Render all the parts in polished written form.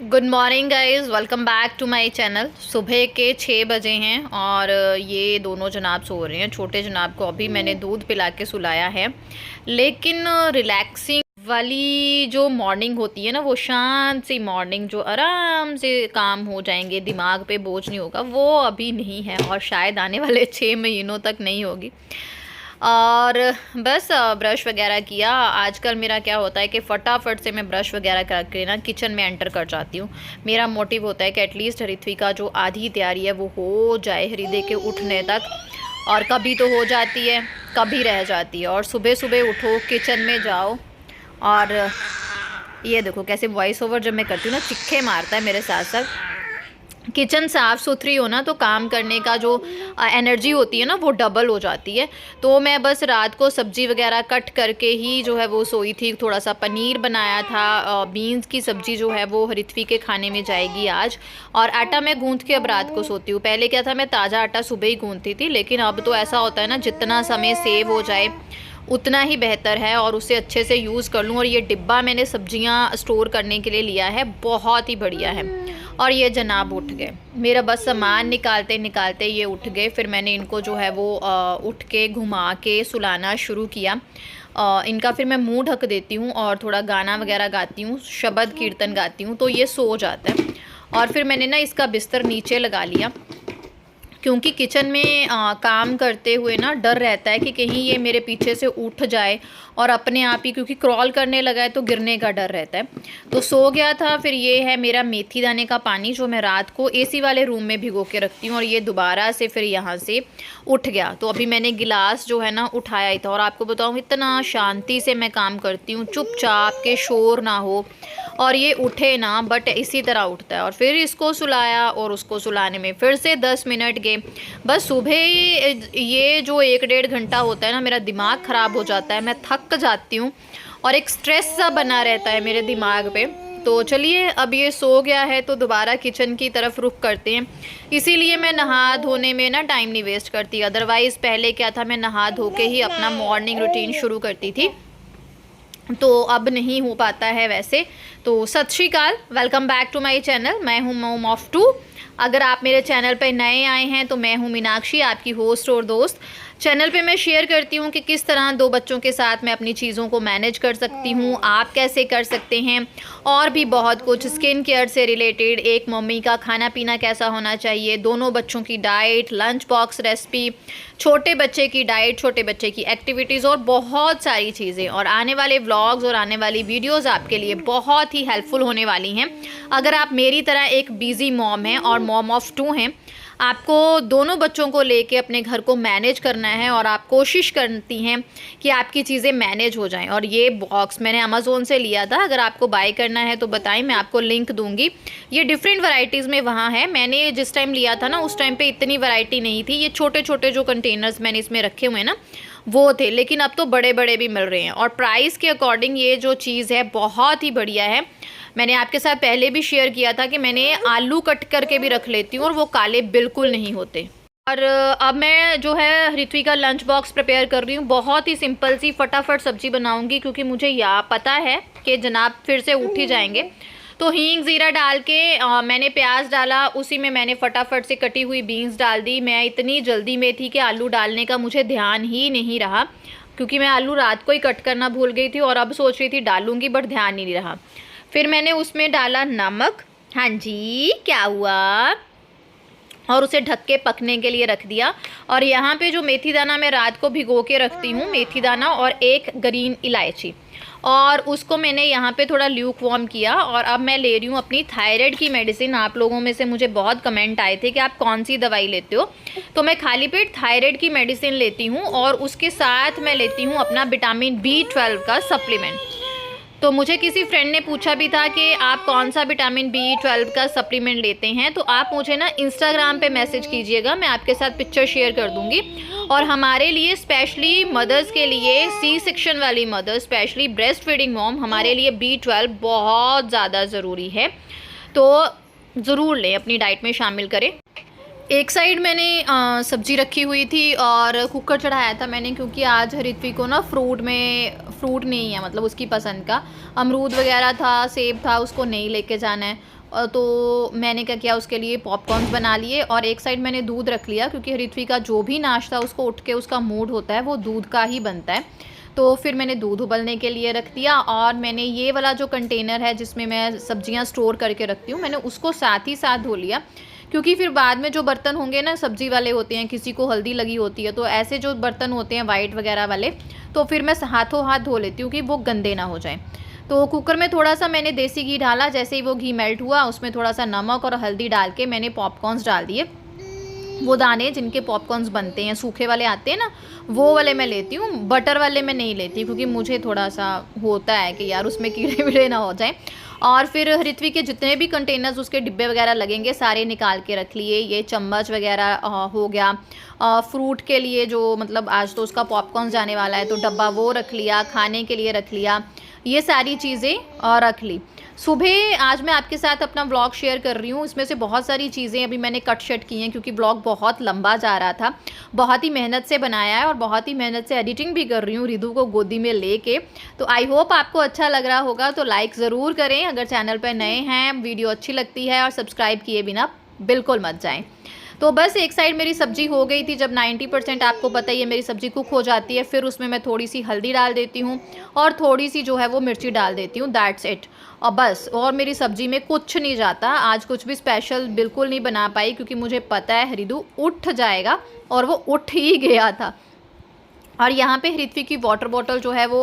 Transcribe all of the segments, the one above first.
Good morning guys, welcome back to my channel. सुबह के 6 बजे हैं और ये दोनों जनाब सो रहे हैं। छोटे जनाब को अभी मैंने दूध पिला के सुलाया है, लेकिन रिलैक्सिंग वाली जो मॉर्निंग होती है ना, वो शांत सी मॉर्निंग जो आराम से काम हो जाएंगे, दिमाग पे बोझ नहीं होगा, वो अभी नहीं है और शायद आने वाले 6 महीनों तक नहीं होगी। और बस ब्रश वगैरह किया। आजकल मेरा क्या होता है कि फटाफट से मैं ब्रश वगैरह करके ना किचन में एंटर कर जाती हूँ। मेरा मोटिव होता है कि एटलीस्ट हरित्वी का जो आधी तैयारी है वो हो जाए हृदय के उठने तक, और कभी तो हो जाती है, कभी रह जाती है। और सुबह सुबह उठो, किचन में जाओ, और ये देखो कैसे वॉइस ओवर जब मैं करती हूँ ना, चिक्के मारता है मेरे साथ साथ। किचन साफ़ सुथरी हो ना तो काम करने का जो एनर्जी होती है ना वो डबल हो जाती है। तो मैं बस रात को सब्ज़ी वगैरह कट करके ही जो है वो सोई थी। थोड़ा सा पनीर बनाया था, बीन्स की सब्ज़ी जो है वो हरित्वी के खाने में जाएगी आज। और आटा मैं गूंथ के अब रात को सोती हूँ। पहले क्या था, मैं ताज़ा आटा सुबह ही गूंथती थी, लेकिन अब तो ऐसा होता है ना, जितना समय सेव हो जाए उतना ही बेहतर है और उसे अच्छे से यूज़ कर लूँ। और ये डिब्बा मैंने सब्जियां स्टोर करने के लिए लिया है, बहुत ही बढ़िया है। और ये जनाब उठ गए, मेरा बस सामान निकालते निकालते ये उठ गए। फिर मैंने इनको जो है वो उठ के घुमा के सुलाना शुरू किया। इनका फिर मैं मुंह ढक देती हूँ और थोड़ा गाना वगैरह गाती हूँ, शबद कीर्तन गाती हूँ, तो ये सो जाता है। और फिर मैंने ना इसका बिस्तर नीचे लगा लिया, क्योंकि किचन में काम करते हुए ना डर रहता है कि कहीं ये मेरे पीछे से उठ जाए और अपने आप ही, क्योंकि क्रॉल करने लगा है तो गिरने का डर रहता है। तो सो गया था। फिर ये है मेरा मेथी दाने का पानी, जो मैं रात को एसी वाले रूम में भिगो के रखती हूँ, और ये दोबारा से फिर यहाँ से उठ गया। तो अभी मैंने गिलास जो है ना उठाया ही था। और आपको बताऊँ, इतना शांति से मैं काम करती हूँ, चुपचाप के शोर ना हो, और ये उठे ना, बट इसी तरह उठता है। और फिर इसको सुलाया और उसको सुलाने में फिर से 10 मिनट गए। बस सुबह ही ये जो 1-1.5 घंटा होता है ना, मेरा दिमाग ख़राब हो जाता है, मैं थक जाती हूँ और एक स्ट्रेस सा बना रहता है मेरे दिमाग पे। तो चलिए, अब ये सो गया है तो दोबारा किचन की तरफ रुख करते हैं। इसीलिए मैं नहा धोने में ना टाइम नहीं वेस्ट करती। अदरवाइज़ पहले क्या था, मैं नहा धो के ही अपना मॉर्निंग रूटीन शुरू करती थी, तो अब नहीं हो पाता है वैसे। तो सत श्री अकाल, welcome back to my channel. मैं हूँ मोम ऑफ टू। अगर आप मेरे चैनल पर नए आए हैं तो मैं हूँ मीनाक्षी, आपकी होस्ट और दोस्त। चैनल पे मैं शेयर करती हूँ कि किस तरह 2 बच्चों के साथ मैं अपनी चीज़ों को मैनेज कर सकती हूँ, आप कैसे कर सकते हैं, और भी बहुत कुछ स्किन केयर से रिलेटेड, एक मम्मी का खाना पीना कैसा होना चाहिए, दोनों बच्चों की डाइट, लंच बॉक्स रेसिपी, छोटे बच्चे की डाइट, छोटे बच्चे की एक्टिविटीज़, और बहुत सारी चीज़ें। और आने वाले व्लॉग्स और आने वाली वीडियोज़ आपके लिए बहुत ही हेल्पफुल होने वाली हैं। अगर आप मेरी तरह एक बिज़ी मॉम हैं और मॉम ऑफ 2 हैं, आपको दोनों बच्चों को लेके अपने घर को मैनेज करना है, और आप कोशिश करती हैं कि आपकी चीज़ें मैनेज हो जाएं। और ये बॉक्स मैंने अमेज़ोन से लिया था, अगर आपको बाय करना है तो बताएं, मैं आपको लिंक दूंगी। ये डिफरेंट वैरायटीज़ में वहाँ है। मैंने जिस टाइम लिया था ना, उस टाइम पे इतनी वैरायटी नहीं थी। ये छोटे छोटे जो कंटेनर्स मैंने इसमें रखे हुए हैं ना, वो थे, लेकिन अब तो बड़े बड़े भी मिल रहे हैं। और प्राइस के अकॉर्डिंग ये जो चीज़ है बहुत ही बढ़िया है। मैंने आपके साथ पहले भी शेयर किया था कि मैंने आलू कट करके भी रख लेती हूँ और वो काले बिल्कुल नहीं होते। और अब मैं जो है हरित्वी का लंच बॉक्स प्रिपेयर कर रही हूँ। बहुत ही सिंपल सी फटाफट सब्जी बनाऊँगी, क्योंकि मुझे पता है कि जनाब फिर से उठ ही जाएंगे। तो हींग ज़ीरा डाल के मैंने प्याज डाला, उसी में मैंने फटाफट से कटी हुई बीन्स डाल दी। मैं इतनी जल्दी में थी कि आलू डालने का मुझे ध्यान ही नहीं रहा, क्योंकि मैं आलू रात को ही कट करना भूल गई थी, और अब सोच रही थी डालूंगी बट ध्यान नहीं रहा। फिर मैंने उसमें डाला नमक, हाँ जी क्या हुआ, और उसे ढक के पकने के लिए रख दिया। और यहाँ पे जो मेथी दाना मैं रात को भिगो के रखती हूँ, मेथी दाना और एक ग्रीन इलायची, और उसको मैंने यहाँ पे थोड़ा ल्यूक वार्म किया। और अब मैं ले रही हूँ अपनी थायराइड की मेडिसिन। आप लोगों में से मुझे बहुत कमेंट आए थे कि आप कौन सी दवाई लेते हो, तो मैं खाली पेट थायराइड की मेडिसिन लेती हूँ, और उसके साथ मैं लेती हूँ अपना विटामिन B12 का सप्लीमेंट। तो मुझे किसी फ्रेंड ने पूछा भी था कि आप कौन सा विटामिन B12 का सप्लीमेंट लेते हैं, तो आप मुझे ना इंस्टाग्राम पे मैसेज कीजिएगा, मैं आपके साथ पिक्चर शेयर कर दूंगी। और हमारे लिए स्पेशली मदर्स के लिए, सी सेक्शन वाली mothers, specially breastfeeding mom, हमारे लिए B12 बहुत ज़्यादा ज़रूरी है, तो ज़रूर लें, अपनी डाइट में शामिल करें। एक साइड मैंने सब्जी रखी हुई थी और कुकर चढ़ाया था मैंने, क्योंकि आज हरित्वी को ना फ्रूट नहीं है मतलब उसकी पसंद का। अमरूद वगैरह था, सेब था, उसको नहीं लेके जाना है। तो मैंने क्या किया, उसके लिए पॉपकॉर्न्स बना लिए और एक साइड मैंने दूध रख लिया, क्योंकि ऋत्वी का जो भी नाश्ता उसको उठ के उसका मूड होता है वो दूध का ही बनता है। तो फिर मैंने दूध उबलने के लिए रख दिया और मैंने ये वाला जो कंटेनर है जिसमें मैं सब्जियां स्टोर करके रखती हूँ, मैंने उसको साथ ही साथ धो लिया, क्योंकि फिर बाद में जो बर्तन होंगे ना सब्जी वाले होते हैं, किसी को हल्दी लगी होती है, तो ऐसे जो बर्तन होते हैं वाइट वगैरह वाले, तो फिर मैं हाथों हाथ धो लेती हूँ कि वो गंदे ना हो जाएं। तो कुकर में थोड़ा सा मैंने देसी घी डाला, जैसे ही वो घी मेल्ट हुआ उसमें थोड़ा सा नमक और हल्दी डाल के मैंने पॉपकॉर्न्स डाल दिए। वो दाने जिनके पॉपकॉर्न्स बनते हैं सूखे वाले आते हैं ना, वो वाले मैं लेती हूँ, बटर वाले मैं नहीं लेती, क्योंकि मुझे थोड़ा सा होता है कि यार उसमें कीड़े वीड़े ना हो जाएं। और फिर ऋत्वी के जितने भी कंटेनर्स उसके डिब्बे वगैरह लगेंगे सारे निकाल के रख लिए। ये चम्मच वगैरह हो गया, फ्रूट के लिए जो मतलब आज तो उसका पॉपकॉर्न जाने वाला है तो डब्बा वो रख लिया, खाने के लिए रख लिया, ये सारी चीज़ें रख ली। सुबह आज मैं आपके साथ अपना ब्लॉग शेयर कर रही हूँ, इसमें से बहुत सारी चीज़ें अभी मैंने कट शट की हैं, क्योंकि ब्लॉग बहुत लंबा जा रहा था। बहुत ही मेहनत से बनाया है और बहुत ही मेहनत से एडिटिंग भी कर रही हूँ रिधु को गोदी में लेके। तो आई होप आपको अच्छा लग रहा होगा, तो लाइक ज़रूर करें अगर चैनल पर नए हैं, वीडियो अच्छी लगती है, और सब्सक्राइब किए बिना बिल्कुल मत जाएँ। तो बस एक साइड मेरी सब्जी हो गई थी, जब 90% आपको पता ही है मेरी सब्जी कुक हो जाती है, फिर उसमें मैं थोड़ी सी हल्दी डाल देती हूँ और थोड़ी सी जो है वो मिर्ची डाल देती हूँ, दैट्स इट। और बस, और मेरी सब्जी में कुछ नहीं जाता। आज कुछ भी स्पेशल बिल्कुल नहीं बना पाई, क्योंकि मुझे पता है हरिदू उठ जाएगा, और वो उठ ही गया था। और यहाँ पे ऋत्वी की वाटर बॉटल जो है वो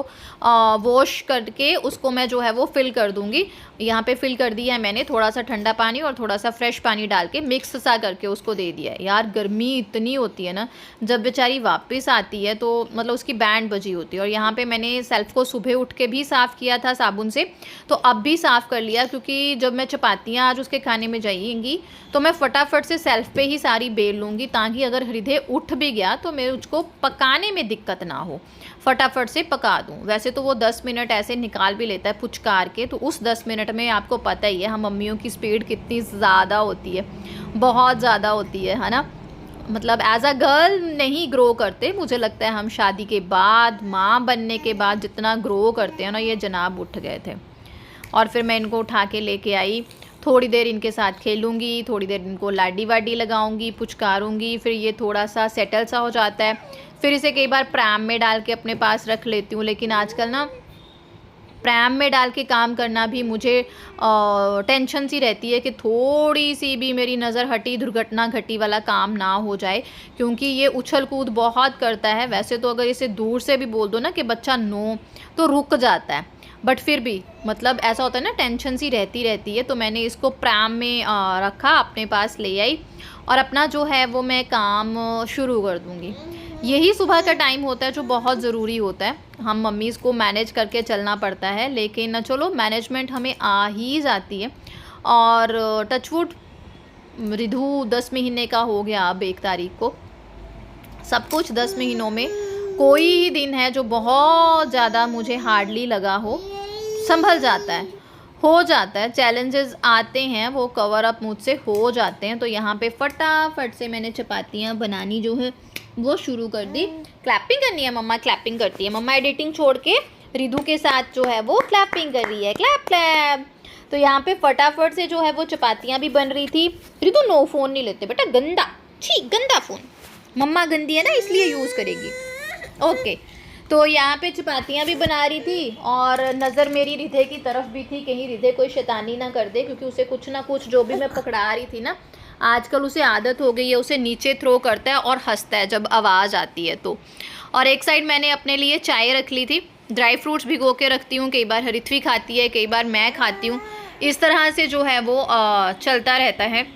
वॉश करके उसको मैं जो है वो फिल कर दूँगी। यहाँ पे फिल कर दिया है मैंने, थोड़ा सा ठंडा पानी और थोड़ा सा फ्रेश पानी डाल के मिक्स सा करके उसको दे दिया है। यार गर्मी इतनी होती है ना, जब बेचारी वापस आती है तो मतलब उसकी बैंड बजी होती है। और यहाँ पे मैंने सेल्फ को सुबह उठ के भी साफ़ किया था साबुन से, तो अब भी साफ़ कर लिया, क्योंकि जब मैं चपातियाँ आज उसके खाने में जाएंगी तो मैं फटाफट से सेल्फ पे ही सारी बेल लूँगी, ताकि अगर हृदय उठ भी गया तो मैं उसको पकाने में दिक्कत ना हो, फटाफट से पका दूँ। वैसे तो वो 10 मिनट ऐसे निकाल भी लेता है पुचकार के, तो उस 10 मिनट में आपको पता ही है हम मम्मियों की स्पीड कितनी ज़्यादा होती है, बहुत ज़्यादा होती है ना। मतलब एज अ गर्ल नहीं ग्रो करते, मुझे लगता है हम शादी के बाद, माँ बनने के बाद जितना ग्रो करते हैं ना, ये जनाब उठ गए थे। और फिर मैं इनको उठा के लेके आई, थोड़ी देर इनके साथ खेलूँगी, थोड़ी देर इनको लाडी वाडी लगाऊंगी, पुचकारूँगी, फिर ये थोड़ा सा सेटल सा हो जाता है। फिर इसे कई बार प्रैम में डाल के अपने पास रख लेती हूँ, लेकिन आजकल ना प्रैम में डाल के काम करना भी मुझे टेंशन सी रहती है कि थोड़ी सी भी मेरी नज़र हटी, दुर्घटना घटी वाला काम ना हो जाए, क्योंकि ये उछल कूद बहुत करता है। वैसे तो अगर इसे दूर से भी बोल दो ना कि बच्चा नो, तो रुक जाता है, बट फिर भी मतलब ऐसा होता है ना, टेंशन सी रहती है। तो मैंने इसको प्रैम में रखा, अपने पास ले आई और अपना जो है वो मैं काम शुरू कर दूँगी। यही सुबह का टाइम होता है जो बहुत ज़रूरी होता है। हम मम्मीज़ को मैनेज करके चलना पड़ता है, लेकिन चलो मैनेजमेंट हमें आ ही जाती है। और टचवुड रिधु 10 महीने का हो गया अब 1 तारीख को। सब कुछ 10 महीनों में कोई ही दिन है जो बहुत ज़्यादा मुझे हार्डली लगा हो, संभल जाता है, हो जाता है। चैलेंजेस आते हैं, वो कवर अप मुझसे हो जाते हैं। तो यहाँ पे फटाफट से मैंने चपातियाँ बनानी जो है वो शुरू कर दी। क्लैपिंग करनी है, मम्मा क्लैपिंग करती है। मम्मा एडिटिंग छोड़ के रिधु के साथ जो है वो क्लैपिंग कर रही है, क्लैप क्लैप। तो यहाँ पे फटाफट से जो है वो चपातियाँ भी बन रही थी। रिधु नो, फ़ोन नहीं लेते बेटा, गंदा, छी गंदा फ़ोन, मम्मा गंदी है ना इसलिए यूज़ करेगी। ओके, तो यहाँ पे चपातियाँ भी बना रही थी और नज़र मेरी रिधे की तरफ भी थी, कहीं रिधे कोई शैतानी ना कर दे, क्योंकि उसे कुछ ना कुछ जो भी मैं पकड़ा रही थी ना, आजकल उसे आदत हो गई है, उसे नीचे थ्रो करता है और हंसता है जब आवाज़ आती है तो। और एक साइड मैंने अपने लिए चाय रख ली थी, ड्राई फ्रूट्स भिगो के रखती हूँ, कई बार ऋत्वी खाती है, कई बार मैं खाती हूँ, इस तरह से जो है वो चलता रहता है।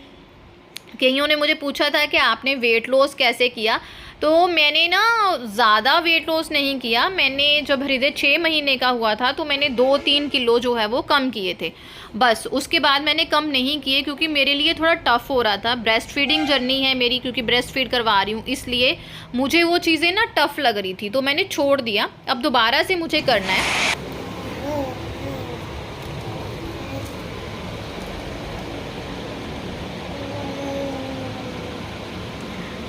कईयों ने मुझे पूछा था कि आपने वेट लॉस कैसे किया, तो मैंने ना ज़्यादा वेट लॉस नहीं किया। मैंने जब हृदय 6 महीने का हुआ था तो मैंने 2-3 किलो जो है वो कम किए थे, बस। उसके बाद मैंने कम नहीं किए, क्योंकि मेरे लिए थोड़ा टफ़ हो रहा था। ब्रेस्ट फीडिंग जर्नी है मेरी, क्योंकि ब्रेस्ट फीड करवा रही हूँ, इसलिए मुझे वो चीज़ें ना टफ़ लग रही थी, तो मैंने छोड़ दिया। अब दोबारा से मुझे करना है।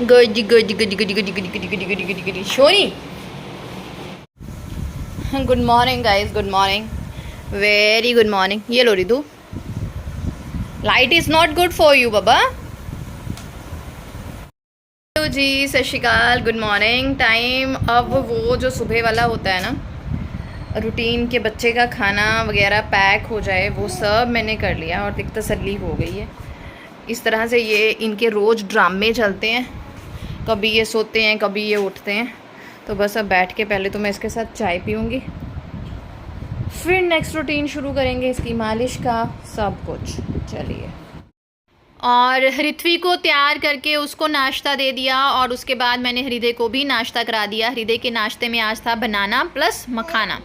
गडी गडी गडी गडी गडी गडी गडी गडी गडी गडी गडी शोनी। Good morning guys, good morning, very good morning. ये लो Ridu, light is not good for you बाबा। तो जी सत श्री अकाल, गुड मॉर्निंग। टाइम अब वो जो सुबह वाला होता है ना रूटीन के बच्चे का खाना वगैरह पैक हो जाए, वो सब मैंने कर लिया और एक तसल्ली हो गई है। इस तरह से ये इनके रोज़ ड्रामे चलते हैं, कभी ये सोते हैं कभी ये उठते हैं। तो बस अब बैठ के पहले तो मैं इसके साथ चाय पीऊँगी, फिर नेक्स्ट रूटीन शुरू करेंगे इसकी मालिश का सब कुछ। चलिए, और हृथ्वी को तैयार करके उसको नाश्ता दे दिया और उसके बाद मैंने हृदय को भी नाश्ता करा दिया। हृदय के नाश्ते में आज था बनाना प्लस मखाना,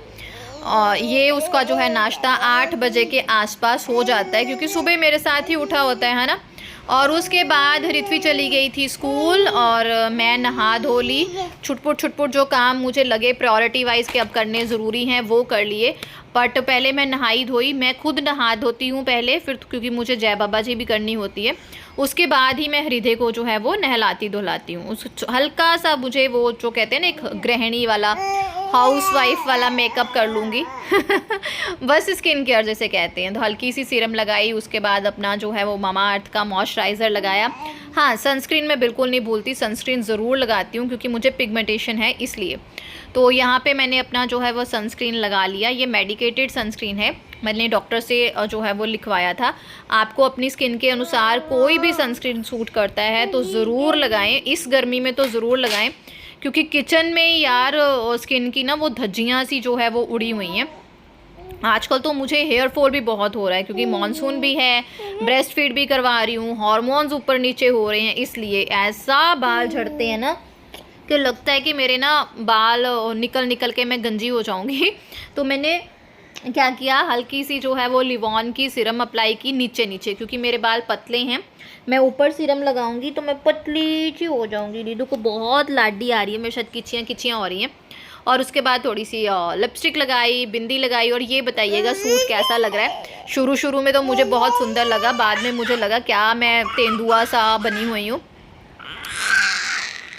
और ये उसका जो है नाश्ता 8 बजे के आसपास हो जाता है, क्योंकि सुबह मेरे साथ ही उठा होता है ना। और उसके बाद हृथ्वी चली गई थी स्कूल और मैं नहा धो ली, छुटपुट जो काम मुझे लगे प्रायोरिटी वाइज के अब करने ज़रूरी हैं वो कर लिए। बट पहले मैं नहाई धोई, मैं खुद नहा धोती हूँ पहले, फिर क्योंकि मुझे जय बाबा जी भी करनी होती है, उसके बाद ही मैं हृदय को जो है वो नहलाती धुलाती हूँ। उस हल्का सा मुझे वो जो कहते हैं ना एक गृहिणी वाला, हाउस वाइफ वाला मेकअप कर लूँगी बस स्किन केयर जैसे कहते हैं। तो हल्की सी सीरम लगाई, उसके बाद अपना जो है वो मामा अर्थ का मॉइस्चराइज़र लगाया। हाँ, सनस्क्रीन मैं बिल्कुल नहीं भूलती, सनस्क्रीन ज़रूर लगाती हूँ क्योंकि मुझे पिगमेंटेशन है इसलिए। तो यहाँ पे मैंने अपना जो है वो सनस्क्रीन लगा लिया। ये मेडिकेटेड सनस्क्रीन है, मैंने डॉक्टर से जो है वो लिखवाया था। आपको अपनी स्किन के अनुसार कोई भी सनस्क्रीन सूट करता है तो ज़रूर लगाएं, इस गर्मी में तो ज़रूर लगाएं, क्योंकि किचन में यार स्किन की ना वो धज्जियाँ सी जो है वो उड़ी हुई हैं। आजकल तो मुझे हेयर फॉल भी बहुत हो रहा है क्योंकि मॉनसून भी है, ब्रेस्ट फीड भी करवा रही हूँ, हार्मोन्स ऊपर नीचे हो रहे हैं, इसलिए ऐसा बाल झड़ते हैं ना कि लगता है कि मेरे ना बाल निकल के मैं गंजी हो जाऊँगी। तो मैंने क्या किया, हल्की सी जो है वो लिवॉन की सीरम अप्लाई की नीचे, क्योंकि मेरे बाल पतले हैं। मैं ऊपर सीरम लगाऊंगी तो मैं पतली सी हो जाऊंगी। लीडू को बहुत लाडी आ रही है, मेरे साथ किचियाँ हो रही हैं। और उसके बाद थोड़ी सी लिपस्टिक लगाई, बिंदी लगाई। और ये बताइएगा सूट कैसा लग रहा है। शुरू में तो मुझे बहुत सुंदर लगा, बाद में मुझे लगा क्या मैं तेंदुआ सा बनी हुई हूँ।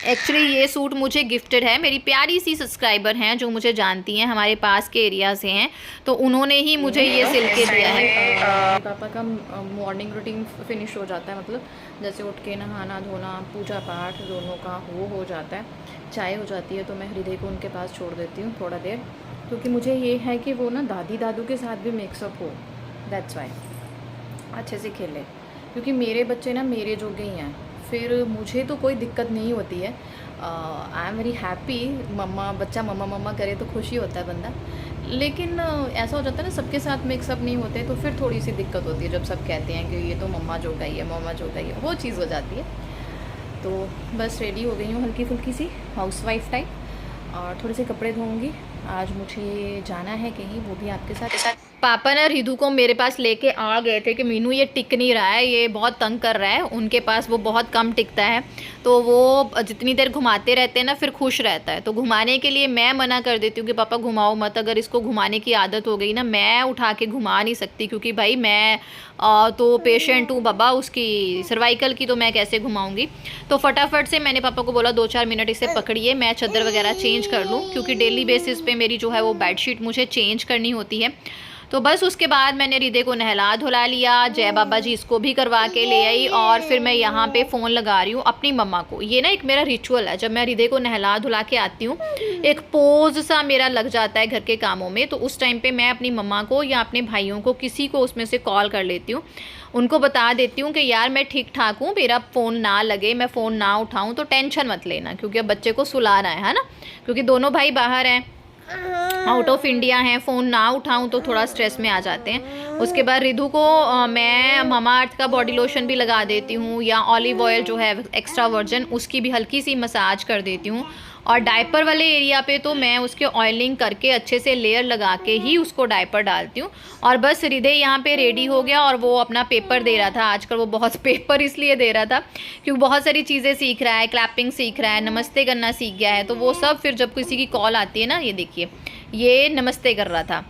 एक्चुअली ये सूट मुझे गिफ्टेड है, मेरी प्यारी सी सब्सक्राइबर हैं जो मुझे जानती हैं, हमारे पास के एरिया से हैं, तो उन्होंने ही मुझे ये सिल के दिया है। पापा का मॉर्निंग रूटीन फिनिश हो जाता है, मतलब जैसे उठ के नहाना धोना पूजा पाठ दोनों का वो हो जाता है। चाय हो जाती है तो मैं हृदय को उनके पास छोड़ देती हूँ थोड़ा देर, क्योंकि मुझे ये है कि वो ना दादी दादू के साथ भी मिक्सअप हो, दैट्स वाई अच्छे से खेले, क्योंकि मेरे बच्चे ना मेरे जोगे ही हैं, फिर मुझे तो कोई दिक्कत नहीं होती है। आई एम वेरी हैप्पी, बच्चा मम्मा करे तो खुशी होता है बंदा। लेकिन ऐसा हो जाता है ना सबके साथ मिक्सअप नहीं होते, तो फिर थोड़ी सी दिक्कत होती है जब सब कहते हैं कि ये तो मम्मा जो गई है, मम्मा जो गई है, वो चीज़ हो जाती है। तो बस रेडी हो गई हूँ हल्की फुल्की सी हाउस वाइफ टाइप, और थोड़े से कपड़े धोऊंगी। आज मुझे जाना है कहीं, वो भी आपके साथ। पापा ना रिधु को मेरे पास लेके आ गए थे कि मीनू ये टिक नहीं रहा है, ये बहुत तंग कर रहा है, उनके पास वो बहुत कम टिकता है, तो वो जितनी देर घुमाते रहते हैं ना फिर खुश रहता है। तो घुमाने के लिए मैं मना कर देती हूँ कि पापा घुमाओ मत, अगर इसको घुमाने की आदत हो गई ना, मैं उठा के घुमा नहीं सकती, क्योंकि भाई मैं तो पेशेंट हूँ बाबा, उसकी सर्वाइकल की, तो मैं कैसे घुमाऊँगी। तो फटाफट से मैंने पापा को बोला 2-4 मिनट इसे पकड़िए, मैं चादर वगैरह चेंज कर लूँ, क्योंकि डेली बेसिस पे मेरी जो है वो बेडशीट मुझे चेंज करनी होती है। तो बस उसके बाद मैंने हृदय को नहला धुला लिया, जय बाबा जी इसको भी करवा के ले आई, और फिर मैं यहाँ पे फ़ोन लगा रही हूँ अपनी मम्मा को। ये ना एक मेरा रिचुअल है, जब मैं हृदय को नहला धुला के आती हूँ एक पोज सा मेरा लग जाता है घर के कामों में, तो उस टाइम पे मैं अपनी मम्मा को या अपने भाइयों को किसी को उसमें से कॉल कर लेती हूँ, उनको बता देती हूँ कि यार मैं ठीक ठाक हूँ, मेरा फ़ोन ना लगे, मैं फ़ोन ना उठाऊँ तो टेंशन मत लेना, क्योंकि अब बच्चे को सुलाना है ना, क्योंकि दोनों भाई बाहर हैं, आउट ऑफ इंडिया हैं, फ़ोन ना उठाऊं तो थोड़ा स्ट्रेस में आ जाते हैं। उसके बाद रिधु को मैं मामा अर्थ का बॉडी लोशन भी लगा देती हूँ, या ऑलिव ऑयल जो है एक्स्ट्रा वर्जन उसकी भी हल्की सी मसाज कर देती हूँ। और डायपर वाले एरिया पे तो मैं उसके ऑयलिंग करके अच्छे से लेयर लगा के ही उसको डायपर डालती हूँ। और बस हृदय यहाँ पे रेडी हो गया और वो अपना पेपर दे रहा था। आजकल वो बहुत पेपर इसलिए दे रहा था क्योंकि बहुत सारी चीज़ें सीख रहा है, क्लैपिंग सीख रहा है, नमस्ते करना सीख गया है, तो वो सब फिर जब किसी की कॉल आती है ना, ये देखिए ये नमस्ते कर रहा था,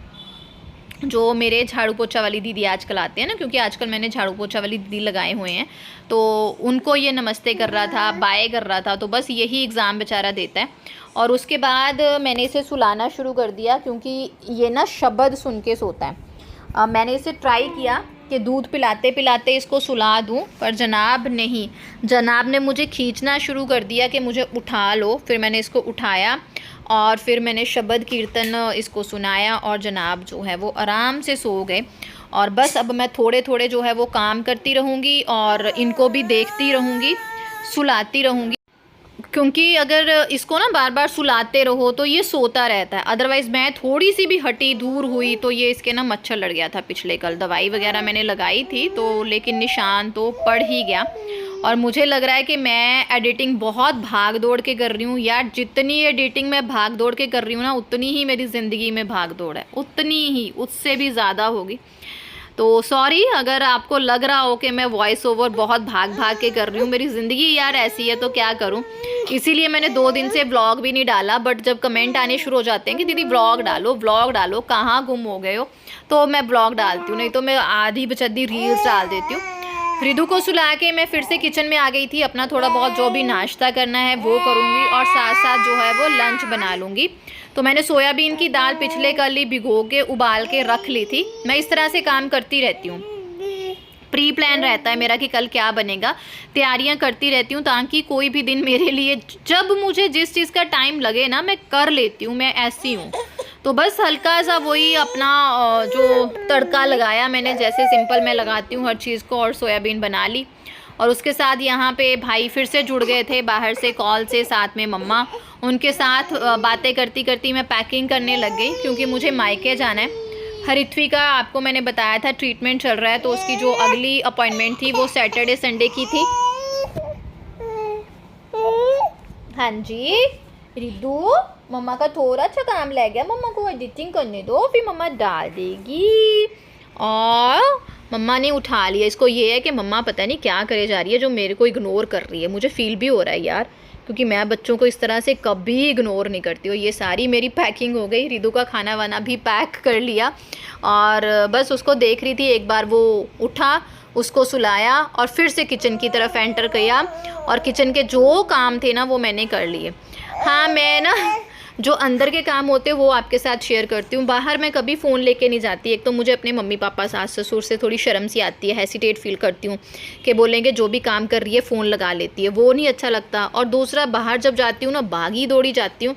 जो मेरे झाड़ू पोछा वाली दीदी आजकल आते हैं ना, क्योंकि आजकल मैंने झाड़ू पोछा वाली दीदी लगाए हुए हैं, तो उनको ये नमस्ते कर रहा था, बाय कर रहा था, तो बस यही एग्ज़ाम बेचारा देता है। और उसके बाद मैंने इसे सुलाना शुरू कर दिया, क्योंकि ये ना शब्द सुन के सोता है। मैंने इसे ट्राई किया कि दूध पिलाते पिलाते इसको सुला दूं, पर जनाब नहीं, जनाब ने मुझे खींचना शुरू कर दिया कि मुझे उठा लो। फिर मैंने इसको उठाया और फिर मैंने शब्द कीर्तन इसको सुनाया और जनाब जो है वो आराम से सो गए। और बस अब मैं थोड़े थोड़े जो है वो काम करती रहूँगी और इनको भी देखती रहूँगी, सुलाती रहूँगी, क्योंकि अगर इसको ना बार बार सुलाते रहो तो ये सोता रहता है। अदरवाइज़ मैं थोड़ी सी भी हटी, दूर हुई तो ये इसके ना मच्छर लड़ गया था पिछले कल। दवाई वगैरह मैंने लगाई थी तो, लेकिन निशान तो पड़ ही गया। और मुझे लग रहा है कि मैं एडिटिंग बहुत भाग दौड़ के कर रही हूँ यार। जितनी एडिटिंग मैं भाग दौड़ के कर रही हूँ ना, उतनी ही मेरी ज़िंदगी में भाग दौड़ है, उतनी ही, उससे भी ज़्यादा होगी। तो सॉरी अगर आपको लग रहा हो कि मैं वॉइस ओवर बहुत भाग भाग के कर रही हूँ। मेरी ज़िंदगी यार ऐसी है तो क्या करूँ, इसीलिए मैंने 2 दिन से व्लॉग भी नहीं डाला। बट जब कमेंट आने शुरू हो जाते हैं कि दीदी व्लॉग डालो, कहाँ गुम हो गए हो, तो मैं व्लॉग डालती हूँ, नहीं तो मैं आधी बचद्दी रील्स डाल देती हूँ। रिदु को सुला के मैं फिर से किचन में आ गई थी। अपना थोड़ा बहुत जो भी नाश्ता करना है वो करूँगी और साथ साथ जो है वो लंच बना लूँगी। तो मैंने सोयाबीन की दाल पिछले कल ही भिगो के उबाल के रख ली थी। मैं इस तरह से काम करती रहती हूँ, प्री प्लान रहता है मेरा कि कल क्या बनेगा, तैयारियां करती रहती हूँ, ताकि कोई भी दिन मेरे लिए जब मुझे जिस चीज़ का टाइम लगे ना मैं कर लेती हूँ, मैं ऐसी हूँ। तो बस हल्का सा वही अपना जो तड़का लगाया मैंने, जैसे सिंपल मैं लगाती हूँ हर चीज़ को, और सोयाबीन बना ली। और उसके साथ यहाँ पे भाई फिर से जुड़ गए थे बाहर से कॉल से, साथ में मम्मा, उनके साथ बातें करती करती मैं पैकिंग करने लग गई, क्योंकि मुझे मायके जाना है। हरित्वी का आपको मैंने बताया था ट्रीटमेंट चल रहा है, तो उसकी जो अगली अपॉइंटमेंट थी वो सैटरडे संडे की थी। हाँ जी रिदू, मम्मा का थोड़ा अच्छा काम लग गया, मम्मा को एडिटिंग करने दो, फिर मम्मा डाल देगी। और मम्मा ने उठा लिया इसको। ये है कि मम्मा पता नहीं क्या करे जा रही है, जो मेरे को इग्नोर कर रही है। मुझे फील भी हो रहा है यार, क्योंकि मैं बच्चों को इस तरह से कभी इग्नोर नहीं करती हूँ। ये सारी मेरी पैकिंग हो गई, रिदू का खाना वाना भी पैक कर लिया और बस उसको देख रही थी। एक बार वो उठा, उसको सुलाया और फिर से किचन की तरफ एंटर किया और किचन के जो काम थे ना वो मैंने कर लिए। हाँ, मैं ना जो अंदर के काम होते हैं वो आपके साथ शेयर करती हूँ। बाहर मैं कभी फ़ोन लेके नहीं जाती। एक तो मुझे अपने मम्मी पापा सास ससुर से थोड़ी शर्म सी आती है, हेसिटेट फील करती हूँ कि बोलेंगे जो भी काम कर रही है फ़ोन लगा लेती है, वो नहीं अच्छा लगता। और दूसरा, बाहर जब जाती हूँ ना भागी दौड़ी जाती हूँ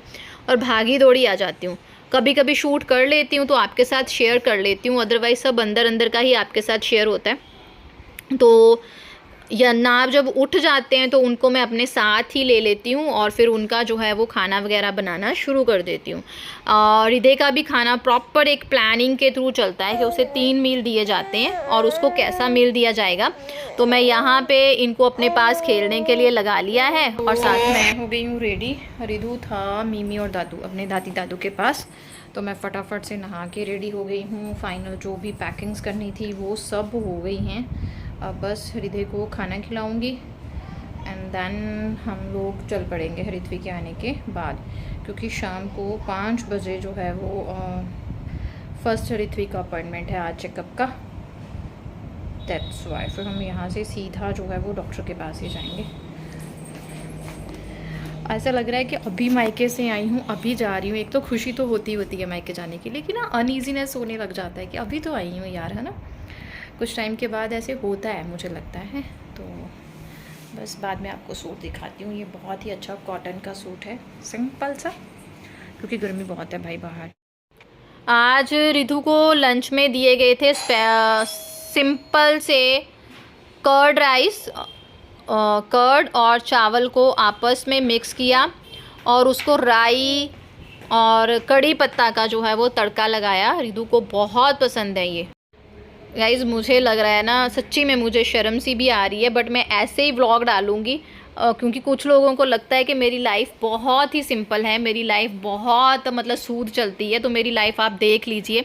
और भागी दौड़ी आ जाती हूँ। कभी कभी शूट कर लेती हूँ तो आपके साथ शेयर कर लेती हूँ, अदरवाइज़ सब अंदर अंदर का ही आपके साथ शेयर होता है। तो या नाब जब उठ जाते हैं तो उनको मैं अपने साथ ही ले लेती हूँ और फिर उनका जो है वो खाना वगैरह बनाना शुरू कर देती हूँ। और हृदय का भी खाना प्रॉपर एक प्लानिंग के थ्रू चलता है कि उसे 3 मील दिए जाते हैं और उसको कैसा मील दिया जाएगा। तो मैं यहाँ पे इनको अपने पास खेलने के लिए लगा लिया है और साथ में हो गई हूँ रेडी। रिदू था मिमी और दादू अपने दादी दादू के पास, तो मैं फटाफट से नहा के रेडी हो गई हूँ। फाइनल जो भी पैकिंग्स करनी थी वो सब हो गई हैं। अब बस हृदय को खाना खिलाऊंगी एंड देन हम लोग चल पड़ेंगे हृदय के आने के बाद, क्योंकि शाम को 5 बजे जो है वो फर्स्ट हृदय का अपॉइंटमेंट है आज चेकअप का। दैट्स वाई फिर हम यहाँ से सीधा जो है वो डॉक्टर के पास ही जाएंगे। ऐसा लग रहा है कि अभी मायके से आई हूँ, अभी जा रही हूँ। एक तो खुशी तो होती है मायके जाने की, लेकिन ना अनईजीनेस होने लग जाता है कि अभी तो आई हूँ यार, है ना। कुछ टाइम के बाद ऐसे होता है मुझे लगता है। तो बस बाद में आपको सूट दिखाती हूँ। ये बहुत ही अच्छा कॉटन का सूट है, सिंपल सा, क्योंकि गर्मी बहुत है भाई बाहर। आज रिधु को लंच में दिए गए थे सिंपल से कर्ड राइस, कर्ड और चावल को आपस में मिक्स किया और उसको राई और कड़ी पत्ता का जो है वो तड़का लगाया। रिधु को बहुत पसंद है ये। गाइज़ मुझे लग रहा है ना सच्ची में मुझे शर्म सी भी आ रही है, बट मैं ऐसे ही व्लॉग डालूँगी क्योंकि कुछ लोगों को लगता है कि मेरी लाइफ बहुत ही सिंपल है, मेरी लाइफ बहुत मतलब सूद चलती है। तो मेरी लाइफ आप देख लीजिए।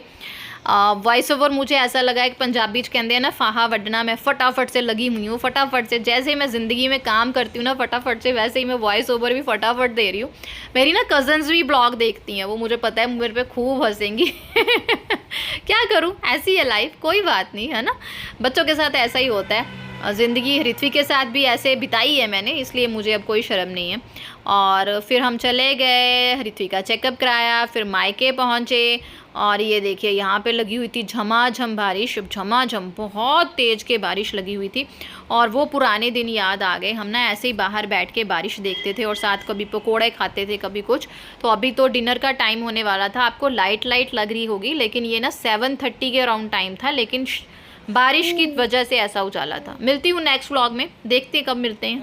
वॉइस ओवर मुझे ऐसा लगा है कि पंजाबी च कहते हैं ना फाहा वड्डना, मैं फटाफट से लगी हुई हूँ, फटाफट से जैसे ही मैं ज़िंदगी में काम करती हूँ ना फटाफट से, वैसे ही मैं वॉइस ओवर भी फटाफट दे रही हूँ। मेरी ना कज़न्स भी ब्लॉग देखती हैं, वो मुझे पता है मेरे पे खूब हंसेंगी क्या करूँ, ऐसी है लाइफ, कोई बात नहीं, है ना। बच्चों के साथ ऐसा ही होता है। ज़िंदगी ऋत्विक के साथ भी ऐसे बिताई है मैंने, इसलिए मुझे अब कोई शर्म नहीं है। और फिर हम चले गए, ऋत्विक का चेकअप कराया, फिर मायके पहुँचे। और ये देखिए यहाँ पे लगी हुई थी झमाझम बारिश, झमाझम बहुत तेज़ के बारिश लगी हुई थी। और वो पुराने दिन याद आ गए। हम ना ऐसे ही बाहर बैठ के बारिश देखते थे और साथ कभी पकोड़े खाते थे, कभी कुछ। तो अभी तो डिनर का टाइम होने वाला था। आपको लाइट लाइट लग रही होगी, लेकिन ये ना 7:30 के अराउंड टाइम था, लेकिन बारिश की वजह से ऐसा उजाला था। मिलती हूँ नेक्स्ट व्लॉग में, देखते कब मिलते हैं।